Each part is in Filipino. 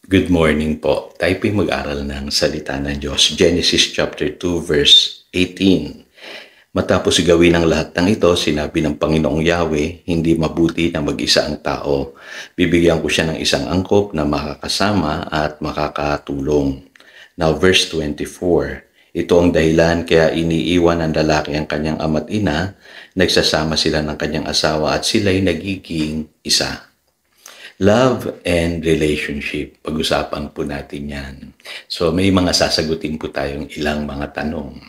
Good morning po. Tayo po'y mag-aral ng salita ng Diyos. Genesis chapter 2 verse 18. Matapos gawin ang lahat ng ito, sinabi ng Panginoong Yahweh, hindi mabuti na mag-isa ang tao. Bibigyan ko siya ng isang angkop na makakasama at makakatulong. Now verse 24. Ito ang dahilan kaya iniiwan ng lalaki ang kanyang ama't ina, nagsasama sila ng kanyang asawa at sila'y nagiging isa. Love and relationship. Pag-usapan po natin yan. So, may mga sasagutin po tayong ilang mga tanong.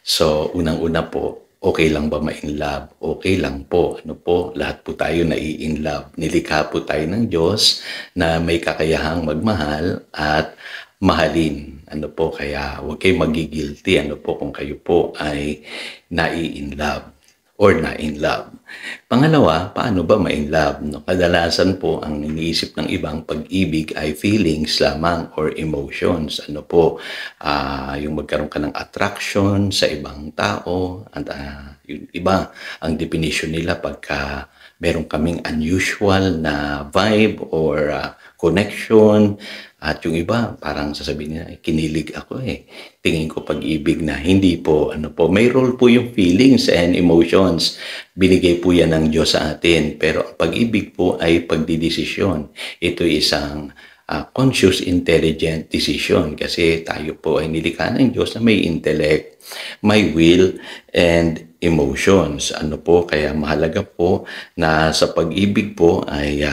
So, unang-una po, okay lang ba ma-in love? Okay lang po. Ano po? Lahat po tayo nai-in love. Nilikha po tayo ng Diyos na may kakayahang magmahal at mahalin. Ano po? Kaya huwag kayo magigilty. Ano po kung kayo po ay nai-in love or na-in love. Pangalawa, paano ba ma-in love? No? Kadalasan po, ang iniisip ng ibang pag-ibig ay feelings lamang or emotions. Ano po, yung magkaroon ka ng attraction sa ibang tao. At yung iba, ang definition nila pagka meron kaming unusual na vibe or connection. At yung iba, parang sasabihin niya, kinilig ako eh. Tingin ko pag-ibig na. Hindi po. Ano po, may role po yung feelings and emotions. Binigay po yan ng Diyos sa atin. Pero ang pag-ibig po ay pagdidesisyon. Ito isang conscious, intelligent decision. Kasi tayo po ay nilikha ng Diyos na may intellect, may will, and emotions. Ano po, kaya mahalaga po na sa pag-ibig po ay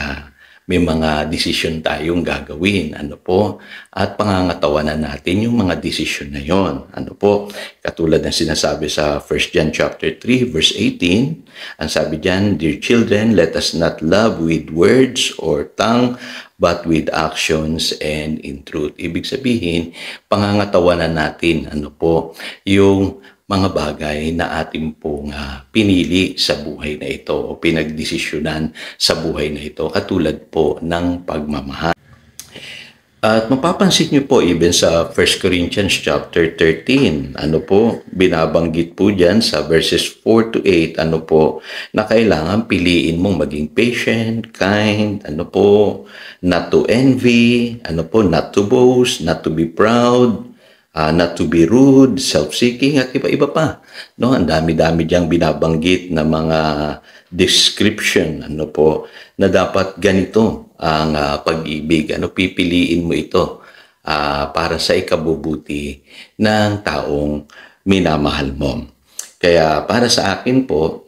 may mga desisyon tayong gagawin, ano po, at pangangatawanan natin yung mga desisyon na yon. Ano po, katulad ng sinasabi sa 1 John chapter 3 verse 18, ang sabi diyan, "Dear children, let us not love with words or tongue, but with actions and in truth." Ibig sabihin, pangangatawanan natin, ano po, yung mga bagay na ating pong pinili sa buhay na ito o pinagdesisyonan sa buhay na ito, katulad po ng pagmamahal. At mapapansin niyo po even sa 1 Corinthians chapter 13, ano po, binabanggit po diyan sa verses 4 to 8, ano po, na kailangan piliin mong maging patient, kind, ano po, not to envy, ano po, not to boast, not to be proud, not to be rude, self-seeking, at iba-iba pa. No? Ang dami-dami diyang binabanggit na mga description, ano po, na dapat ganito ang pag-ibig. Ano, pipiliin mo ito para sa ikabubuti ng taong minamahal mo. Kaya para sa akin po,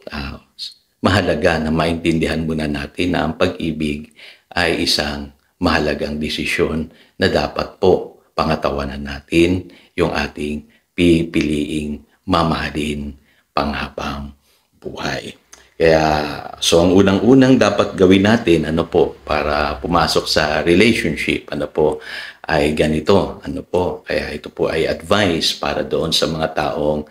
mahalaga na maintindihan muna natin na ang pag-ibig ay isang mahalagang desisyon na dapat po pangatawanan natin yung ating pipiliing mamahalin panghabang buhay. Kaya, so ang unang-unang dapat gawin natin, ano po, para pumasok sa relationship, ano po, ay ganito, ano po, kaya ito po ay advice para doon sa mga taong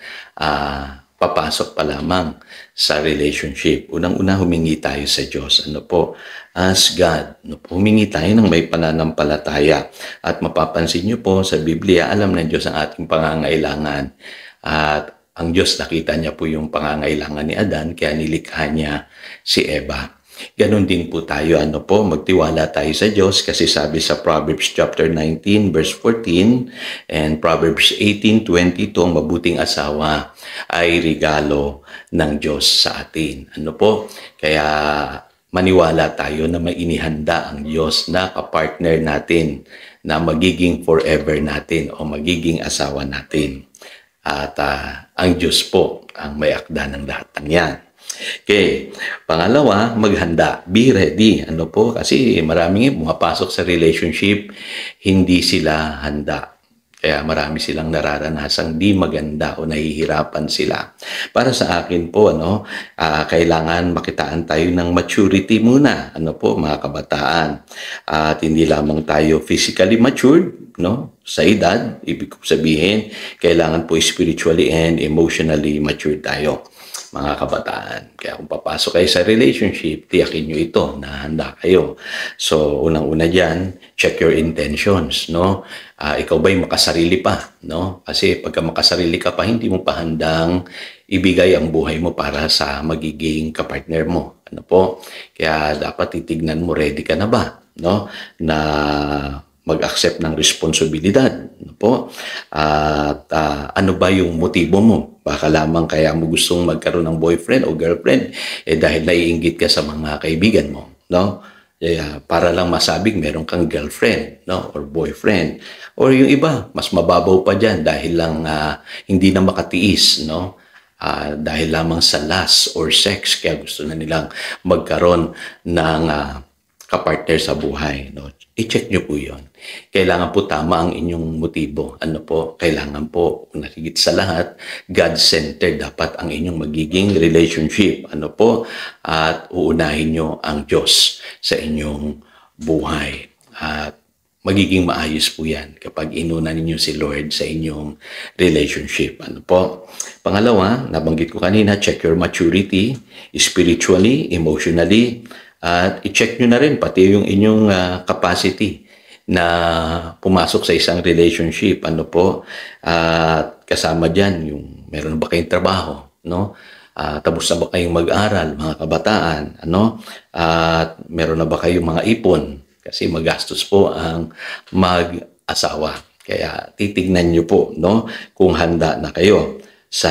papasok pa lamang sa relationship. Unang-una, humingi tayo sa Diyos. Ano po? Ask God. Ano po? Humingi tayo ng may pananampalataya. At mapapansin niyo po sa Biblia, alam ng Diyos ang ating pangangailangan. At ang Diyos, nakita niya po yung pangangailangan ni Adan, kaya nilikha niya si Eva. Ganon din po tayo, ano po, magtiwala tayo sa Diyos kasi sabi sa Proverbs chapter 19 verse 14 and Proverbs 18:22, ang mabuting asawa ay regalo ng Diyos sa atin. Ano po? Kaya maniwala tayo na may inihanda ang Diyos na kapartner natin, na magiging forever natin o magiging asawa natin. At ang Diyos po ang may akda ng lahat ng yan. Okay. Pangalawa, maghanda. Be ready. Ano po? Kasi maraming pumapasok sa relationship, hindi sila handa. Kaya marami silang nararanasang di maganda o nahihirapan sila. Para sa akin po, ano, kailangan makitaan tayo ng maturity muna. Ano po, mga kabataan. At hindi lamang tayo physically matured, no? Sa edad, ibig sabihin, kailangan po spiritually and emotionally matured tayo, mga kabataan. Kaya kung papasok kayo sa relationship, tiyakin nyo ito na handa kayo. So, unang-una dyan, check your intentions, no? Ikaw ba'y makasarili pa, no? Kasi pagka makasarili ka pa, hindi mo pa handang ibigay ang buhay mo para sa magiging kapartner mo. Ano po? Kaya dapat titignan mo, ready ka na ba, no? Na mag-accept ng responsibilidad. Ano po? At ano ba yung motibo mo? Baka lamang kaya mo gustong magkaroon ng boyfriend o girlfriend dahil naiinggit ka sa mga kaibigan mo, no? Para lang masabing meron kang girlfriend, no, or boyfriend. Or yung iba, mas mababaw pa dyan dahil lang hindi na makatiis, no? Dahil lamang sa lust or sex, kaya gusto na nilang magkaroon ng kapartner sa buhay, no? I-check nyo po yon. Kailangan po tama ang inyong motibo. Ano po? Kailangan po, higit sa lahat, God-centered dapat ang inyong magiging relationship. Ano po? At uunahin nyo ang Diyos sa inyong buhay. At magiging maayos po yan kapag inuna ninyo si Lord sa inyong relationship. Ano po? Pangalawa, nabanggit ko kanina, check your maturity, spiritually, emotionally, at i-check nyo na rin pati yung inyong capacity na pumasok sa isang relationship. Ano po? At kasama dyan, yung meron ba kayong trabaho? No? Tapos na ba kayong mag-aral, mga kabataan? Ano? At meron na ba kayong mga ipon? Kasi magastos po ang mag-asawa. Kaya titignan nyo po, no, kung handa na kayo sa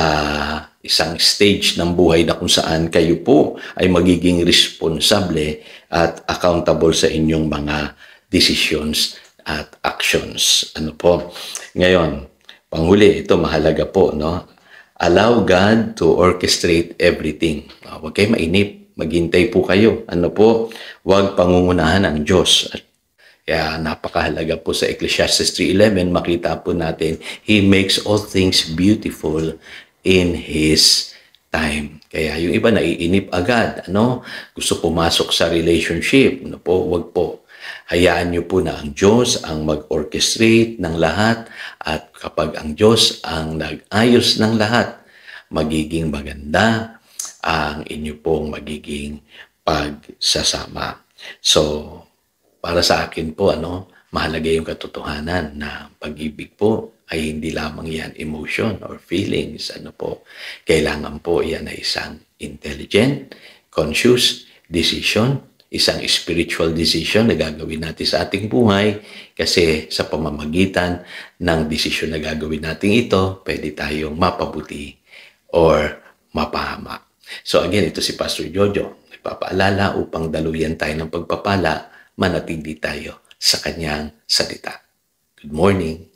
isang stage ng buhay na kung saan kayo po ay magiging responsable at accountable sa inyong mga decisions at actions. Ano po? Ngayon, panghuli, ito mahalaga po, no? Allow God to orchestrate everything. Huwag kayo mainip. Maghintay po kayo. Ano po? Huwag pangungunahan ang Diyos. Kaya napakahalaga po sa Ecclesiastes 3:11, makita po natin, He makes all things beautiful in His time. Kaya yung iba naiinip agad, ano? Gusto pumasok sa relationship, ano po? Huwag po. Hayaan niyo po na ang Diyos ang mag-orchestrate ng lahat at kapag ang Diyos ang nag-ayos ng lahat, magiging maganda ang inyo pong magiging pagsasama. So, para sa akin po, ano, mahalaga yung katotohanan na pag-ibig po ay hindi lamang yan emotion or feelings. Ano po, kailangan po yan ay isang intelligent, conscious decision, isang spiritual decision na gagawin natin sa ating buhay kasi sa pamamagitan ng desisyon na gagawin natin ito, pwede tayong mapabuti or mapahama. So again, ito si Pastor Jojo. Nagpapaalala upang daluyan tayo ng pagpapala, manatili tayo sa kanyang salita. Good morning.